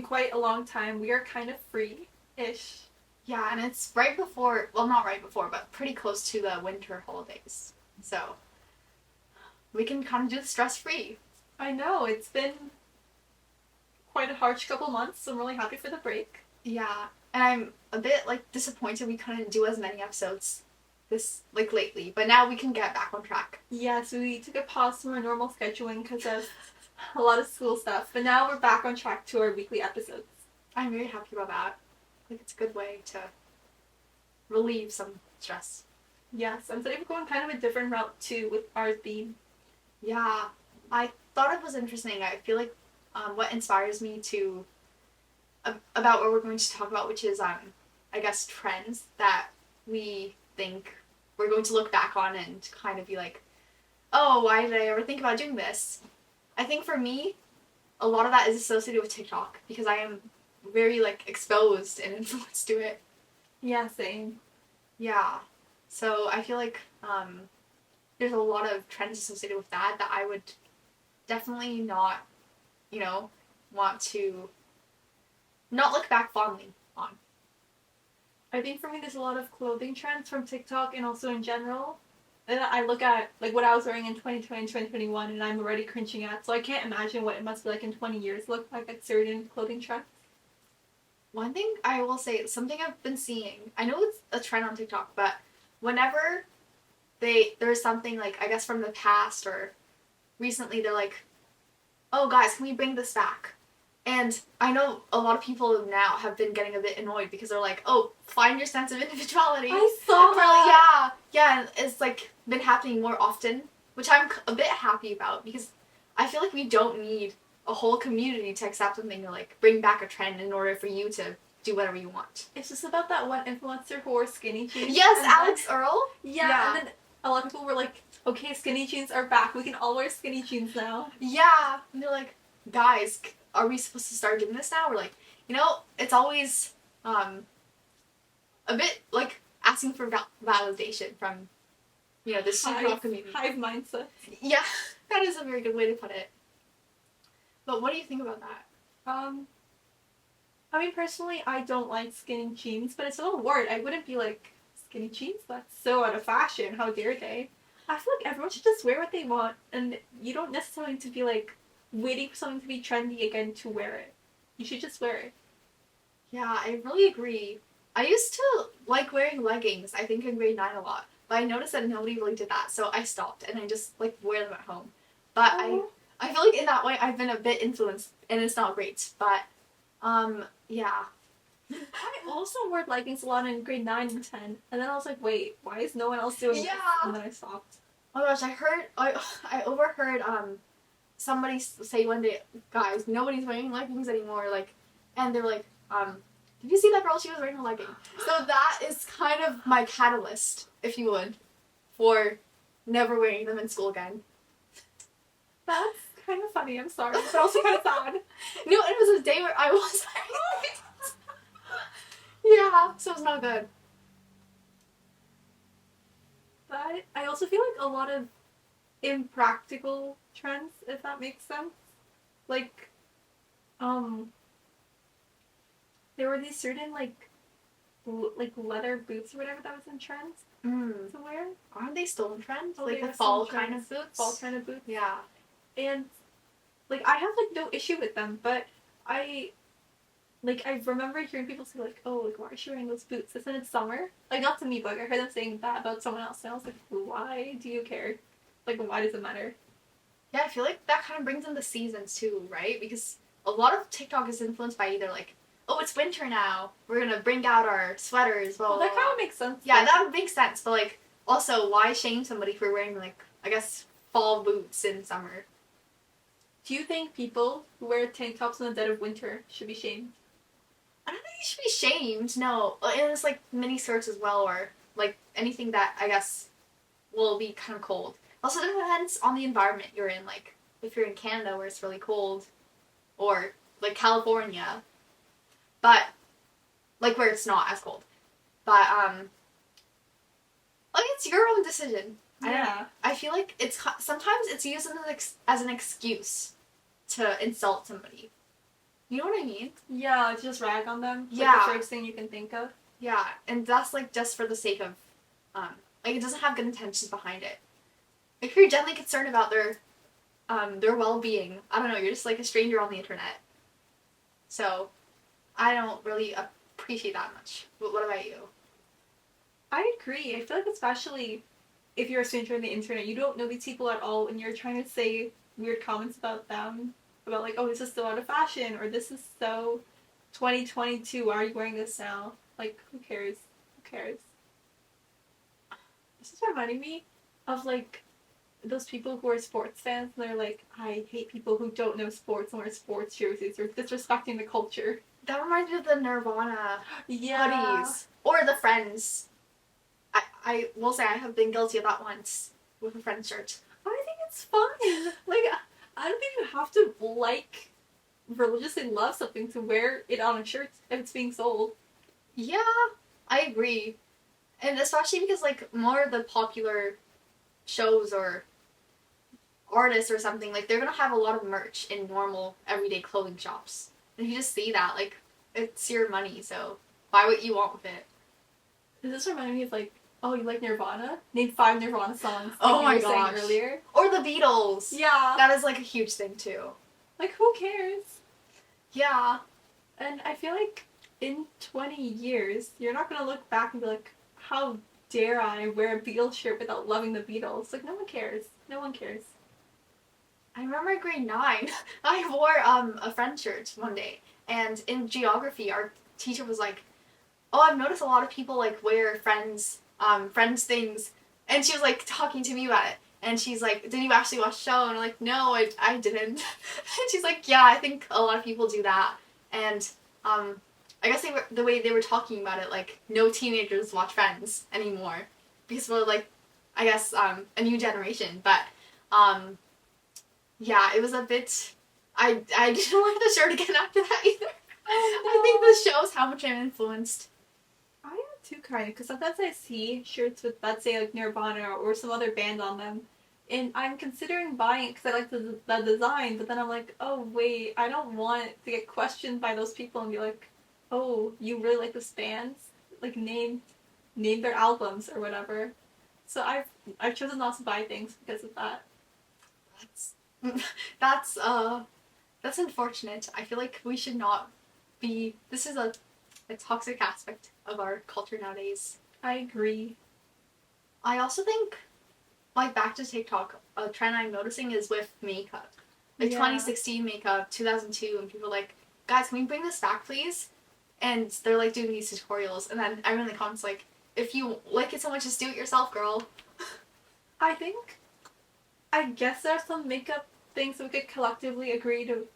quite a long time. We are kind of free-ish. Yeah, and it's right before, well, not right before, but pretty close to the winter holidays. So we can kind of do it stress free. I know, it's been quite a harsh couple months, so I'm really happy for the break. Yeah, and I'm a bit like disappointed we couldn't do as many episodes this like lately, but now we can get back on track. Yeah, so we took a pause from our normal scheduling because of a lot of school stuff, but now we're back on track to our weekly episodes. I'm very happy about that. Like it's a good way to relieve some stress. Yes, and today we're going kind of a different route too with our theme. Yeah, I thought it was interesting. I feel like what inspires me to about what we're going to talk about, which is I guess trends that we think we're going to look back on and kind of be like, oh, why did I ever think about doing this? I think for me, a lot of that is associated with TikTok because I am very like exposed and influenced to it. Yeah, same. Yeah, so I feel like there's a lot of trends associated with that that I would definitely not, want to not look back fondly on. I think for me there's a lot of clothing trends from TikTok and also in general that I look at like what I was wearing in 2020, 2021 and I'm already cringing at. So I can't imagine what it must be like in 20 years look like certain clothing trends. One thing I will say, something I've been seeing, I know it's a trend on TikTok, but whenever there's something like, I guess from the past or recently, they're like, oh guys, can we bring this back? And I know a lot of people now have been getting a bit annoyed because they're like, oh, find your sense of individuality. I saw that. Yeah, and it's like been happening more often, which I'm a bit happy about because I feel like we don't need a whole community to accept something to like bring back a trend in order for you to do whatever you want. It's just about that one influencer who wore skinny jeans. Yes, Alex Earl. Yeah, and then a lot of people were like, okay, skinny jeans are back. We can all wear skinny jeans now. Yeah, and they're like, guys, are we supposed to start doing this now? We're like, it's always a bit like asking for validation from, the super community. Hive mindset. Yeah, that is a very good way to put it. But what do you think about that? I mean, personally, I don't like skinny jeans, but it's a word. I wouldn't be like, skinny jeans? That's so out of fashion. How dare they? I feel like everyone should just wear what they want, and you don't necessarily need to be like waiting for something to be trendy again to wear it. You should just wear it. Yeah, I really agree. I used to like wearing leggings, I think in grade 9 a lot, but I noticed that nobody really did that, so I stopped, and I just like wear them at home. But I feel like in that way I've been a bit influenced, and it's not great, but yeah. I also wore leggings a lot in grade 9 and 10, and then I was like, wait, why is no one else doing this? And then I stopped. Oh my gosh, I overheard somebody say one day, guys, nobody's wearing leggings anymore, like, and they're like, did you see that girl? She was wearing a legging. So that is kind of my catalyst, if you would, for never wearing them in school again. That's kind of funny, I'm sorry, but also kind of sad. No, it was a day where I was wearing leggings. Yeah, so it's not good. But I also feel like a lot of impractical trends, if that makes sense. Like, there were these certain, like leather boots or whatever that was in trend to wear. Aren't they still in trend? Oh, like the fall kind of boots? Fall kind of boots. Yeah. And, like, I have, like, no issue with them, but I remember hearing people say, like, oh, like, why is she wearing those boots? Isn't it summer? Like, not to me, but I heard them saying that about someone else, and I was like, why do you care? Like, why does it matter? Yeah, I feel like that kind of brings in the seasons, too, right? Because a lot of TikTok is influenced by either, like, oh, it's winter now, we're gonna bring out our sweaters, blah, blah, Well, that blah. kind of makes sense. Yeah, that would make sense, but, like, also, why shame somebody for wearing, like, I guess, fall boots in summer? Do you think people who wear tank tops in the dead of winter should be shamed? I don't think you should be shamed, no. And it's like mini skirts as well, or like anything that I guess will be kind of cold. Also, it depends on the environment you're in. Like, if you're in Canada where it's really cold, or like California, but like where it's not as cold. But like it's your own decision. Yeah. I feel like sometimes it's used as an excuse to insult somebody. You know what I mean? Yeah, just rag on them. Like Yeah. the first thing you can think of. Yeah, and that's like just for the sake of, like it doesn't have good intentions behind it. If you're genuinely concerned about their well-being, I don't know, you're just like a stranger on the internet. So, I don't really appreciate that much. What about you? I agree. I feel like especially if you're a stranger on the internet, you don't know these people at all, and you're trying to say weird comments about them, about like, oh, this is so out of fashion, or this is so 2022. Why are you wearing this now? Like, who cares? Who cares? This is reminding me of like those people who are sports fans. And they're like, I hate people who don't know sports and wear sports jerseys or disrespecting the culture. That reminds me of the Nirvana Yeah. hoodies. Or the Friends. I will say I have been guilty of that once with a Friends shirt. I think it's fine. Like, I don't think you have to like religiously love something to wear it on a shirt if it's being sold. Yeah, I agree. And especially because like more of the popular shows or artists or something, like they're gonna have a lot of merch in normal everyday clothing shops. And you just see that, like, it's your money, so buy what you want with it. Does this remind me of like, oh, you like Nirvana? Name 5 Nirvana songs. Like Oh you my were saying gosh. earlier. Or the Beatles. Yeah. That is like a huge thing too. Like, who cares? Yeah. And I feel like in 20 years, you're not gonna look back and be like, how dare I wear a Beatles shirt without loving the Beatles? Like, no one cares. No one cares. I remember in grade 9, I wore a Friends shirt one day, and in geography, our teacher was like, "Oh, I've noticed a lot of people like wear Friends things," and she was like talking to me about it, and she's like, "Did you actually watch the show?" And I'm like, "No, I didn't," and she's like, "Yeah, I think a lot of people do that," and I guess the way they were talking about it, like no teenagers watch Friends anymore because we're like, I guess a new generation, but um yeah, it was a bit. I didn't wear the shirt again after that either. Oh, no. I think this shows how much I'm influenced. I am too, kind of, because sometimes I see shirts with, let's say, like Nirvana or some other band on them, and I'm considering buying it because I like the design, but then I'm like, oh, wait, I don't want to get questioned by those people and be like, oh, you really like this band? Like, name their albums or whatever. So I've chosen not to buy things because of that. That's that's unfortunate. I feel like we should not be. This is a toxic aspect of our culture nowadays. I agree. I also think, like back to TikTok, a trend I'm noticing is with makeup. Like Yeah. 2016 makeup, 2002, and people are like, guys, can we bring this back, please? And they're like doing these tutorials, and then everyone in the comments like, if you like it so much, just do it yourself, girl. I guess there are some makeup things that we could collectively agree to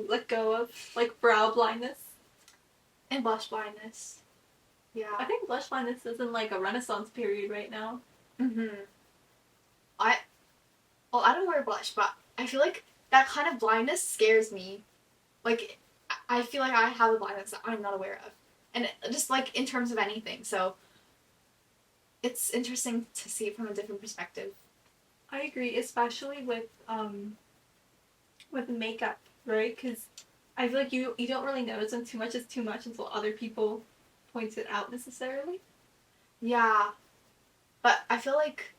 let go of, like brow blindness. And blush blindness. I Yeah. think blush blindness is in like a renaissance period right now. Mhm. I well, I don't wear blush, but I feel like that kind of blindness scares me. Like, I feel like I have a blindness that I'm not aware of, and just like in terms of anything. So it's interesting to see it from a different perspective. I agree, especially with makeup, right? Because I feel like you don't really notice when too much is too much until other people point it out necessarily. Yeah, but I feel like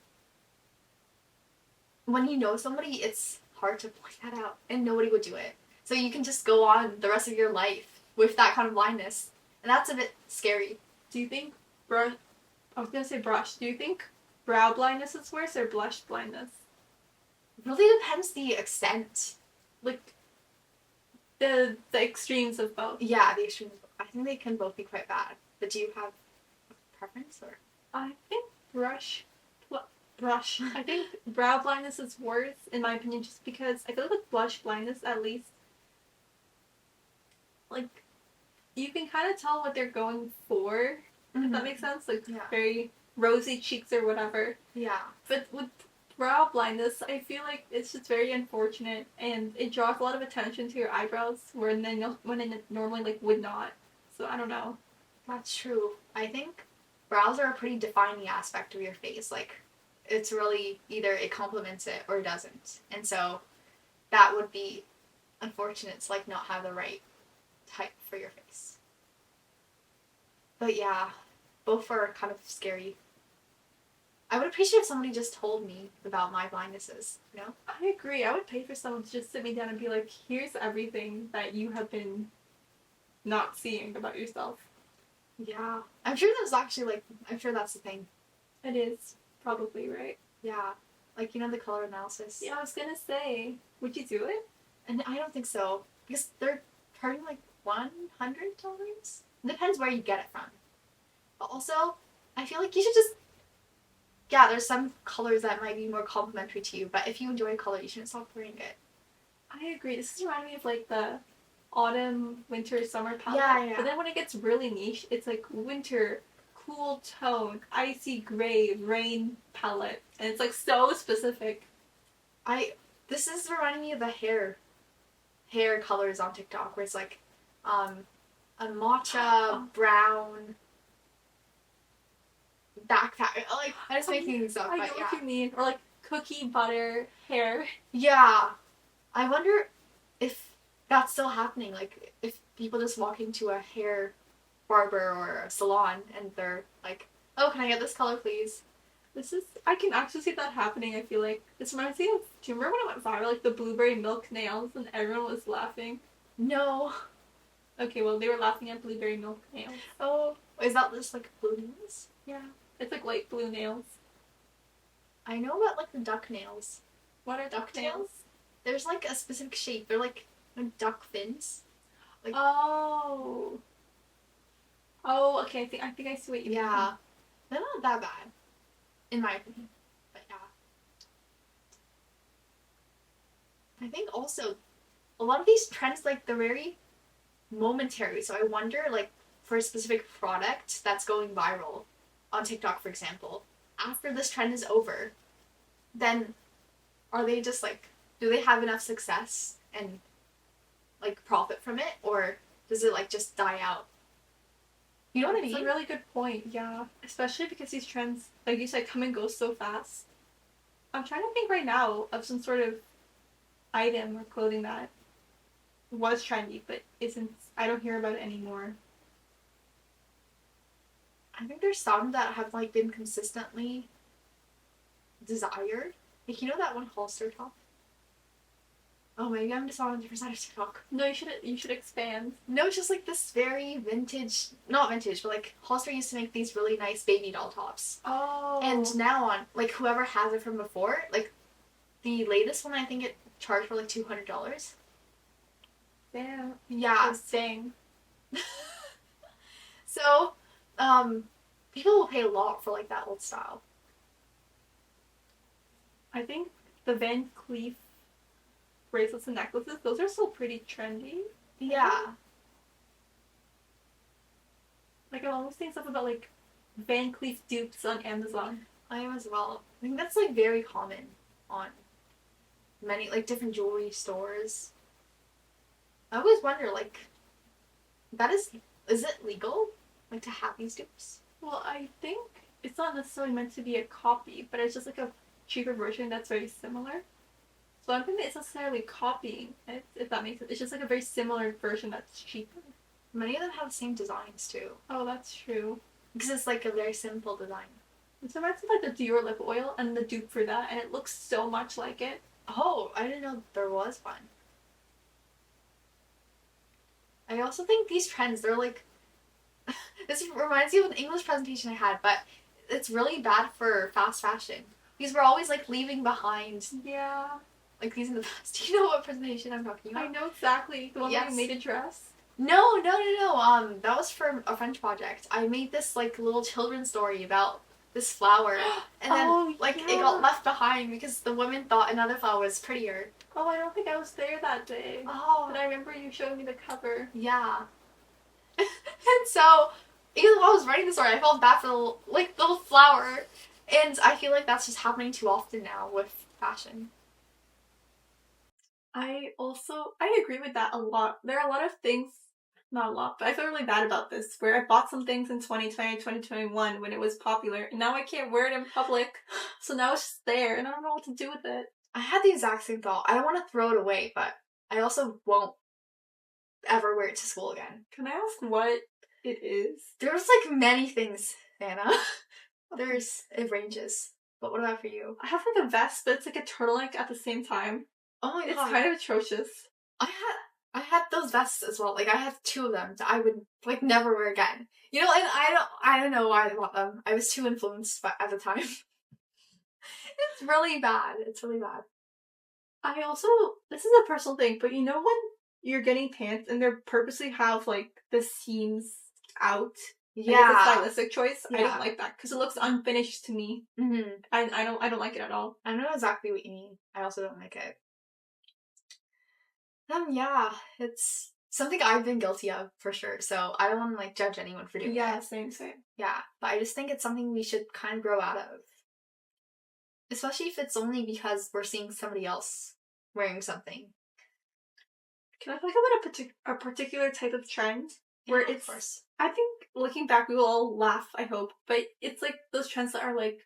when you know somebody, it's hard to point that out, and nobody would do it. So you can just go on the rest of your life with that kind of blindness, and that's a bit scary. Do you think brush? I was gonna say brush. Do you think brow blindness is worse or blush blindness? It really depends the extent. Like the extremes of both. Yeah, the extremes. I think they can both be quite bad. But do you have a preference or? I think brush. I think brow blindness is worse in my opinion, just because I feel like with blush blindness, at least, like you can kind of tell what they're going for. If that makes sense, like Yeah. very rosy cheeks or whatever. Yeah. But with brow blindness, I feel like it's just very unfortunate, and it draws a lot of attention to your eyebrows, when it normally like would not. So I don't know. That's true. I think brows are a pretty defining aspect of your face. Like, it's really either it complements it or it doesn't. And so that would be unfortunate to like not have the right type for your face. But yeah, both are kind of scary. I would appreciate if somebody just told me about my blindnesses, you know? I agree. I would pay for someone to just sit me down and be like, here's everything that you have been not seeing about yourself. Yeah. I'm sure there's actually like, I'm sure that's the thing. It is probably, right? Yeah. Like, you know, the color analysis. Yeah, I was gonna say, would you do it? And I don't think so. Because they're charging like $100? Depends where you get it from. But also, I feel like you should just. Yeah, there's some colors that might be more complimentary to you, but if you enjoy a color, you shouldn't stop wearing it. I agree. This is reminding me of like the autumn, winter, summer palette. Yeah. But then when it gets really niche, it's like winter, cool tone, icy gray, rain palette. And it's like so specific. This is reminding me of the hair colors on TikTok, where it's like, a matcha, brown, backpack. Like, I just make things up, I but know yeah. what you mean. Or like cookie butter hair. Yeah. I wonder if that's still happening. Like, if people just walk into a hair barber or a salon and they're like, oh, can I get this color, please? I can actually see that happening, I feel like. This reminds me of, do you remember when it went viral, like the blueberry milk nails and everyone was laughing? No. Okay, well, they were laughing at blueberry milk nails. Oh, is that just like blue nails? Yeah. It's like light blue nails. I know about like the duck nails. What are duck nails? There's like a specific shape. They're like duck fins. Like, oh. Oh, okay. I think I see what you mean. yeah. They're not that bad, in my opinion. But yeah. I think also a lot of these trends, like, they're very momentary. So I wonder, like, for a specific product that's going viral on TikTok, for example, after this trend is over, then are they just like, do they have enough success and like profit from it, or does it like just die out? You know what I mean? It's a really good point, yeah. Especially because these trends, like you said, come and go so fast. I'm trying to think right now of some sort of item or clothing that was trendy but isn't. I don't hear about it anymore. I think there's some that have like been consistently desired. Like, you know that one Holster top? Oh, maybe I'm just on a different side of TikTok. No, you should expand. No, it's just like this very vintage, not vintage, but like Holster used to make these really nice baby doll tops. Oh. And now on, like, whoever has it from before, like, the latest one, I think it charged for like $200. Damn. Yeah. Dang. So, people will pay a lot for like that old style. I think the Van Cleef bracelets and necklaces, those are still pretty trendy. Yeah. Like, I'm always seeing stuff about, like, Van Cleef dupes on Amazon. I am as well. I think that's like very common on many like different jewelry stores. I always wonder, like, that is it legal? Like, to have these dupes? Well, I think it's not necessarily meant to be a copy, but it's just like a cheaper version that's very similar. So I don't think it's necessarily copying it, if that makes sense. It's just like a very similar version that's cheaper. Many of them have the same designs too. Oh, that's true. Because it's like a very simple design. It's reminds me of like the Dior lip oil and the dupe for that, and it looks so much like it. Oh, I didn't know there was one. I also think these trends, they're like, this reminds me of an English presentation I had, but it's really bad for fast fashion. Because we're always like leaving behind, Yeah. like, these in the past. Do you know what presentation I'm talking about? I know exactly. The one where Yes. you made a dress. No. That was for a French project. I made this like little children's story about this flower, and then Oh, like yeah. it got left behind because the women thought another flower was prettier. Oh, I don't think I was there that day. Oh, But I remember you showing me the cover. yeah. And so, even while I was writing the story, I felt bad for the little flower, and I feel like that's just happening too often now with fashion. I agree with that a lot. There are a lot of things, not a lot, but I feel really bad about this, where I bought some things in 2020, 2021 when it was popular, and now I can't wear it in public, so now it's just there, and I don't know what to do with it. I had the exact same thought. I don't want to throw it away, but I also won't ever wear it to school again. Can I ask what it is? There's like many things, Anna. It ranges. But what about for you? I have like a vest, but it's like a turtleneck at the same time. Oh my It's god. kind of atrocious. I had those vests as well. Like I had 2 of them that I would like never wear again. You know, and I don't know why I bought them. I was too influenced at the time. It's really bad. It's really bad. I also, this is a personal thing, but you know when you're getting pants and they purposely have like the seams out? Like, it's a stylistic choice. I Yeah. don't like that because it looks unfinished to me. Mm-hmm. I don't like it at all. I know exactly what you mean. I also don't like it. Yeah, it's something I've been guilty of for sure. So I don't want to like judge anyone for doing it. Same. Yeah, but I just think it's something we should kind of grow out of. Especially if it's only because we're seeing somebody else wearing something. Can I talk about a particular type of trend where Yeah, it's? of course. I think looking back, we will all laugh. I hope, but it's like those trends that are like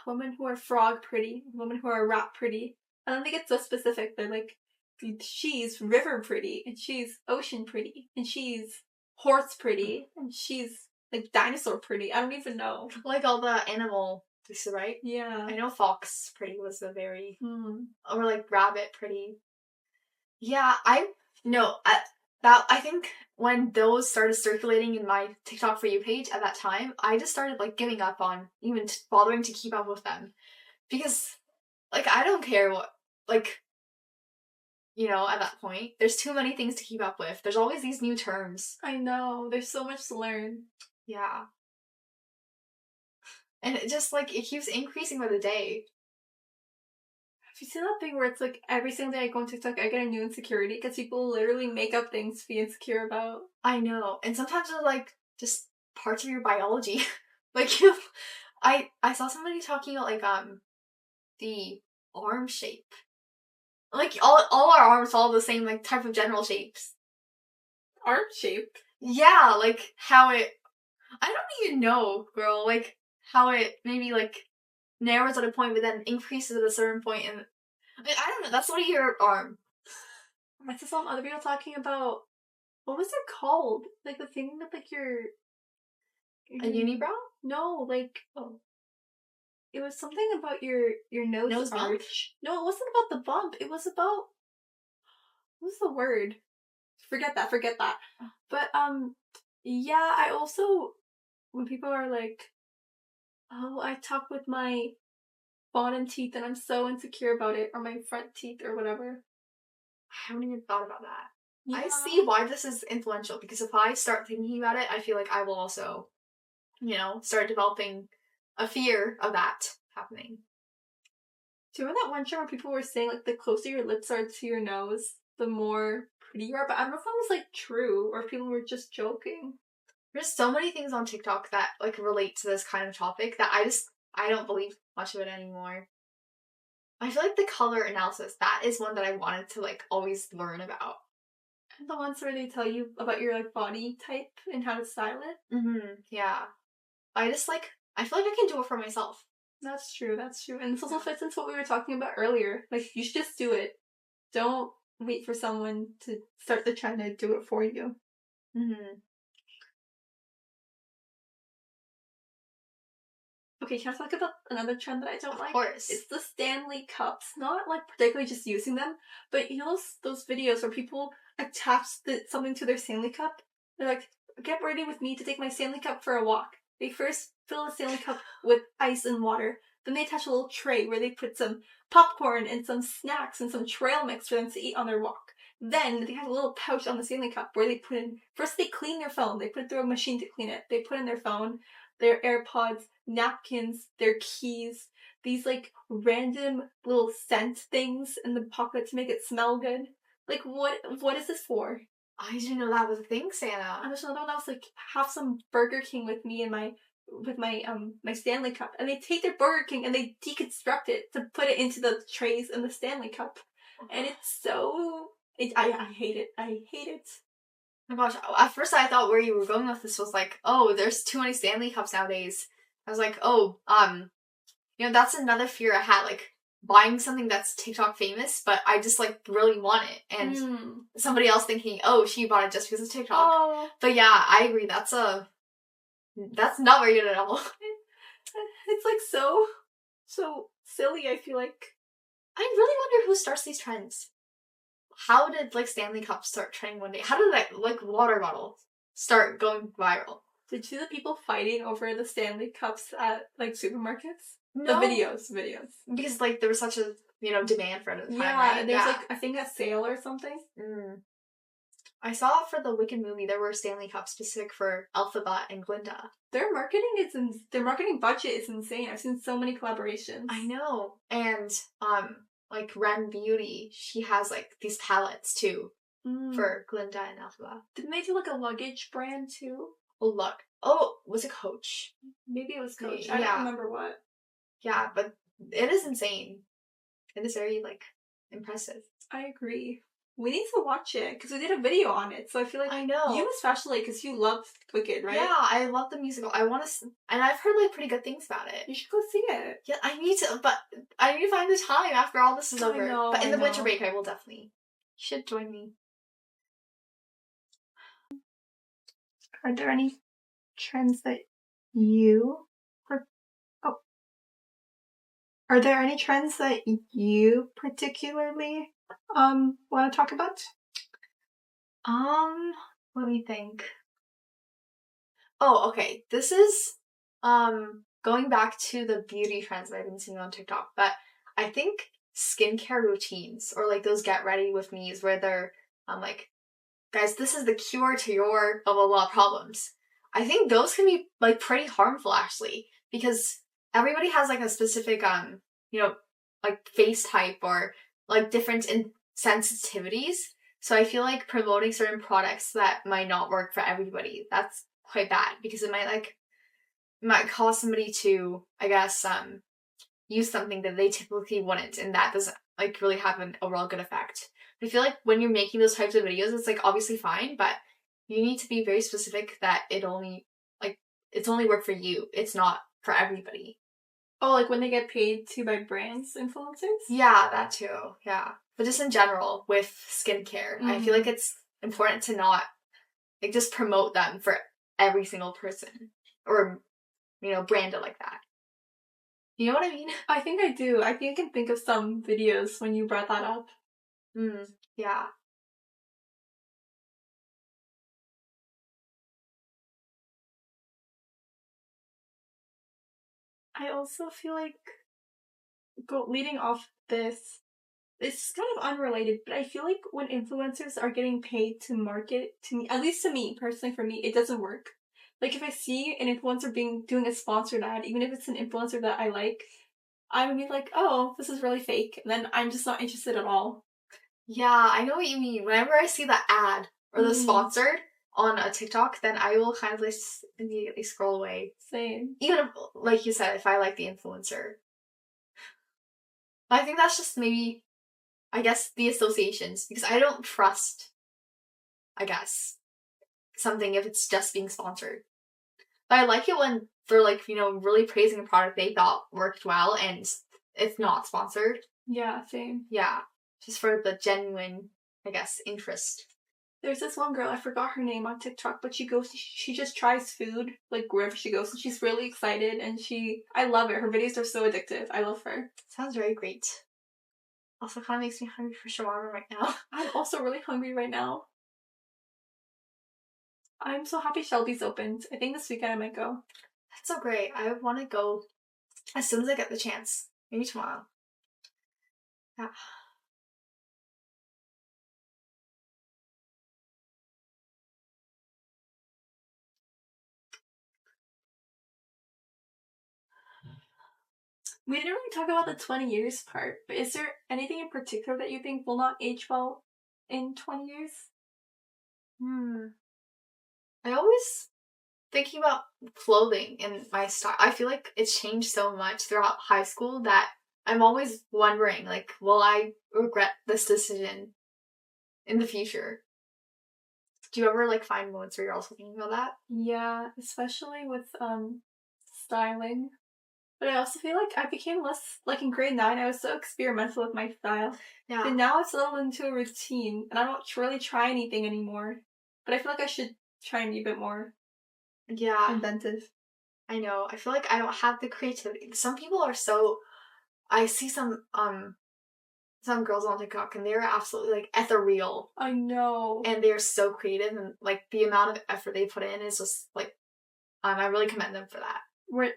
women who are frog pretty, women who are rat pretty. I don't think it's so specific. They're like, she's river pretty, and she's ocean pretty, and she's horse pretty, and she's like dinosaur pretty. I don't even know. Like all the animal, right? Yeah. I know fox pretty was a very, Hmm. or like rabbit pretty. Yeah, I think when those started circulating in my TikTok For You page at that time, I just started like giving up on even bothering to keep up with them. Because, like, I don't care what, like, you know, at that point, there's too many things to keep up with. There's always these new terms. I know. There's so much to learn. Yeah. And it just, like, it keeps increasing by the day. Have you seen that thing where it's like every single day I go on TikTok, I get a new insecurity because people literally make up things to be insecure about? I know. And sometimes they're, like, just parts of your biology. Like, you know, I saw somebody talking about, like, the arm shape. Like, all our arms follow the same, like, type of general shapes. Arm shape? Yeah, like, how it... I don't even know, girl. Like, how it maybe, like, narrows at a point, but then increases at a certain point, and... I don't know, that's what your arm. I saw some other people talking about... What was it called? Like, the thing with, like, your A unibrow? No, like... Oh. It was something about your nose bump? arch. No, it wasn't about the bump. It was about... What was the word? Forget that. But, yeah, I also... When people are like... Oh, I talk with my bottom teeth and I'm so insecure about it. Or my front teeth or whatever. I haven't even thought about that. Yeah. I see why this is influential, because if I start thinking about it, I feel like I will also, you know, start developing a fear of that happening. Do you remember that one show where people were saying, like, the closer your lips are to your nose, the more pretty you are? But I don't know if that was, like, true, or if people were just joking. There's so many things on TikTok that, like, relate to this kind of topic that I don't believe much of it anymore. I feel like the color analysis, that is one that I wanted to, like, always learn about. And the ones where they tell you about your, like, body type and how to style it? Mm-hmm, yeah. I feel like I can do it for myself. That's true. And this also fits into what we were talking about earlier. Like, you should just do it. Don't wait for someone to start the trend to do it for you. Mm-hmm. Okay, can I talk about another trend that I don't like? Of course. It's the Stanley Cups. Not, like, particularly just using them, but you know those videos where people attach something to their Stanley Cup? They're like, get ready with me to take my Stanley Cup for a walk. They first fill the Stanley Cup with ice and water. Then they attach a little tray where they put some popcorn and some snacks and some trail mix for them to eat on their walk. Then they have a little pouch on the Stanley Cup where they put in... First they clean their phone. They put it through a machine to clean it. They put in their phone, their AirPods, napkins, their keys, these, like, random little scent things in the pocket to make it smell good. Like, what is this for? I didn't know that was a thing, Santa. And there's another one that was like, have some Burger King with me and my Stanley Cup. And they take their Burger King and they deconstruct it to put it into the trays in the Stanley Cup. And it's so... I hate it. I hate it. Oh my gosh, at first I thought where you were going with this was like, oh, there's too many Stanley Cups nowadays. I was like, oh, you know, that's another fear I had. Like, buying something that's TikTok famous, but I just like really want it, and somebody else thinking, oh, she bought it just because of TikTok. Oh. But yeah, I agree. That's not very good at all. It's like so silly. I feel like I really wonder who starts these trends. How did like Stanley Cup start trending one day? How did that like water bottle start going viral? Did you see the people fighting over the Stanley Cups at like supermarkets? No. The videos. Because like there was such a demand for it at the time. Yeah, right? and there's like I think a sale or something. I saw for the Wicked movie there were Stanley Cups specific for Elphaba and Glinda. Their marketing budget is insane. I've seen so many collaborations. I know. And like Ren Beauty, she has like these palettes too for Glinda and Elphaba. Didn't they do like a luggage brand too? Oh look. Oh, was it Coach? Maybe it was Coach. I don't remember what. Yeah, but it is insane. It is very like impressive. I agree. We need to watch it because we did a video on it, so I feel like I know you especially because you love Wicked, right? Yeah, I love the musical. I want to, and I've heard like pretty good things about it. You should go see it. Yeah, I need to, but I need to find the time after all this is over. But in the winter break, I will definitely. You should join me. Are there any trends that you Are there any trends that you particularly want to talk about? Let me think. Oh, okay. This is going back to the beauty trends that I've been seeing on TikTok, but I think skincare routines or like those get ready with me's where they're like, guys, this is the cure to your blah blah blah problems. I think those can be like pretty harmful actually, because everybody has like a specific like face type or like different sensitivities. So I feel like promoting certain products that might not work for everybody, that's quite bad because it might cause somebody to, I guess, use something that they typically wouldn't, and that doesn't like really have an overall good effect. I feel like when you're making those types of videos, it's like obviously fine, but you need to be very specific that it's only work for you. It's not for everybody. Oh, like when they get paid to by brands, influencers? Yeah, that too. Yeah. But just in general with skincare, I feel like it's important to not like just promote them for every single person or brand it like that. You know what I mean? I think I do. I think I can think of some videos when you brought that up. Yeah. I also feel like leading off this, it's kind of unrelated, but I feel like when influencers are getting paid to market to me, at least to me, personally for me, it doesn't work. Like if I see an influencer doing a sponsored ad, even if it's an influencer that I like, I would be like, oh, this is really fake. And then I'm just not interested at all. Yeah, I know what you mean. Whenever I see the ad or the sponsored on a TikTok, then I will kind of just immediately scroll away. Same. Even if, like you said, if I like the influencer. But I think that's just maybe, I guess, the associations. Because I don't trust, I guess, something if it's just being sponsored. But I like it when they're like, really praising a product they thought worked well and it's not sponsored. Yeah, same. Yeah. Just for the genuine, I guess, interest. There's this one girl, I forgot her name on TikTok, but she just tries food, like, wherever she goes, and she's really excited, and I love it. Her videos are so addictive. I love her. Sounds very great. Also kind of makes me hungry for shawarma right now. I'm also really hungry right now. I'm so happy Shelby's opened. I think this weekend I might go. That's so great. I want to go as soon as I get the chance. Maybe tomorrow. Yeah. We didn't really talk about the 20 years part, but is there anything in particular that you think will not age well in 20 years? I always thinking about clothing and my style. I feel like it's changed so much throughout high school that I'm always wondering, like, will I regret this decision in the future? Do you ever like find moments where you're also thinking about that? Yeah, especially with styling. But I also feel like I became less, like in grade 9, I was so experimental with my style. Yeah. And now it's settled into a routine, and I don't really try anything anymore. But I feel like I should try and be a bit more Yeah. inventive. I know. I feel like I don't have the creativity. Some people are so. I see some girls on TikTok and they're absolutely like ethereal I know. and they're so creative and like the amount of effort they put in is just like I really commend them for that.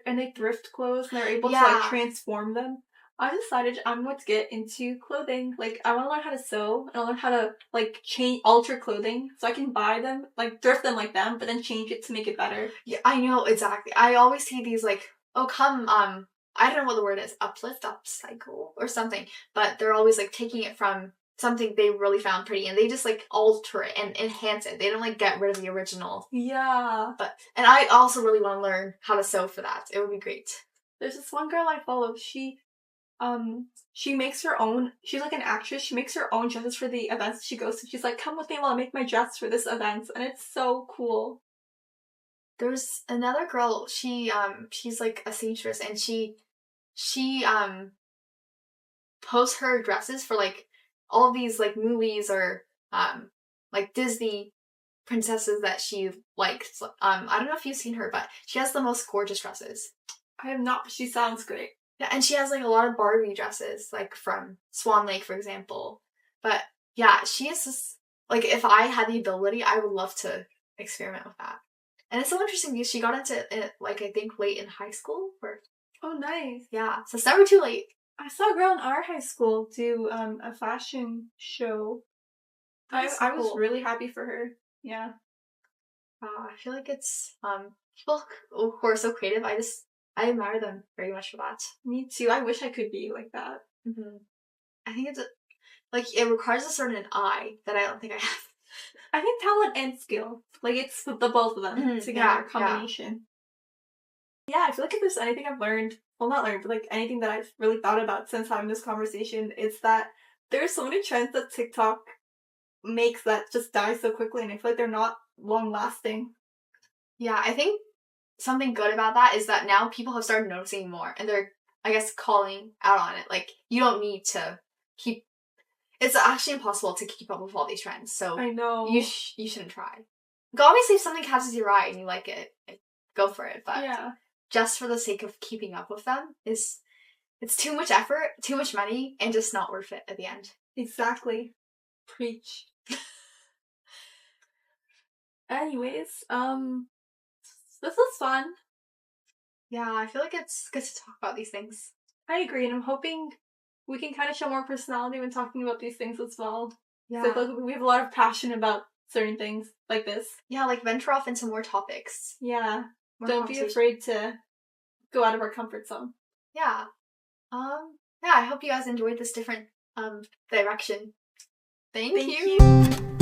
And they thrift clothes and they're able to Yeah. like transform them. I decided I'm going to get into clothing. Like, I want to learn how to sew and I learn how to like alter clothing so I can buy them, like thrift them like them, but then change it to make it better. Yeah, I know exactly. I always see these like, oh come, I don't know what the word is, uplift, upcycle, or something. But they're always like taking it from something they really found pretty, and they just like alter it and enhance it. They don't like get rid of the original. Yeah. And I also really want to learn how to sew for that. It would be great. There's this one girl I follow. She makes her own. She's like an actress. She makes her own dresses for the events she goes to. She's like, "Come with me while I make my dress for this event," and it's so cool. There's another girl. She's like a seamstress, and she posts her dresses for like all of these like movies or like Disney princesses that she likes. I don't know if you've seen her, but she has the most gorgeous dresses. I have not. She sounds great. Yeah, and she has like a lot of Barbie dresses, like from Swan Lake, for example. But yeah, she is just like if I had the ability, I would love to experiment with that. And it's so interesting because she got into it like I think late in high school. Or Oh, nice. yeah, so it's never too late. I saw a girl in our high school do a fashion show. I was cool. really happy for her. Yeah. I feel like it's people who are so creative. I admire them very much for that. Me too. I wish I could be like that. Mm-hmm. I think it's like it requires a certain eye that I don't think I have. I think talent and skill. Like it's the both of them together, combination. Yeah, I feel like if there's anything I've learned, well not learned, but like anything that I've really thought about since having this conversation, it's that there's so many trends that TikTok makes that just die so quickly and I feel like they're not long lasting. Yeah, I think something good about that is that now people have started noticing more and they're, I guess, calling out on it. Like, you don't need to keep... It's actually impossible to keep up with all these trends, so... I know. You shouldn't try. Like, obviously, if something catches your eye and you like it, go for it, but... Yeah. Just for the sake of keeping up with them it's too much effort, too much money, and just not worth it at the end. Exactly. Preach. Anyways, this was fun. Yeah, I feel like it's good to talk about these things. I agree, and I'm hoping we can kind of show more personality when talking about these things as well. Yeah. So I feel like we have a lot of passion about certain things like this. Yeah, like venture off into more topics. Yeah. Don't be afraid to go out of our comfort zone. Yeah. Yeah, I hope you guys enjoyed this different direction. Thank you.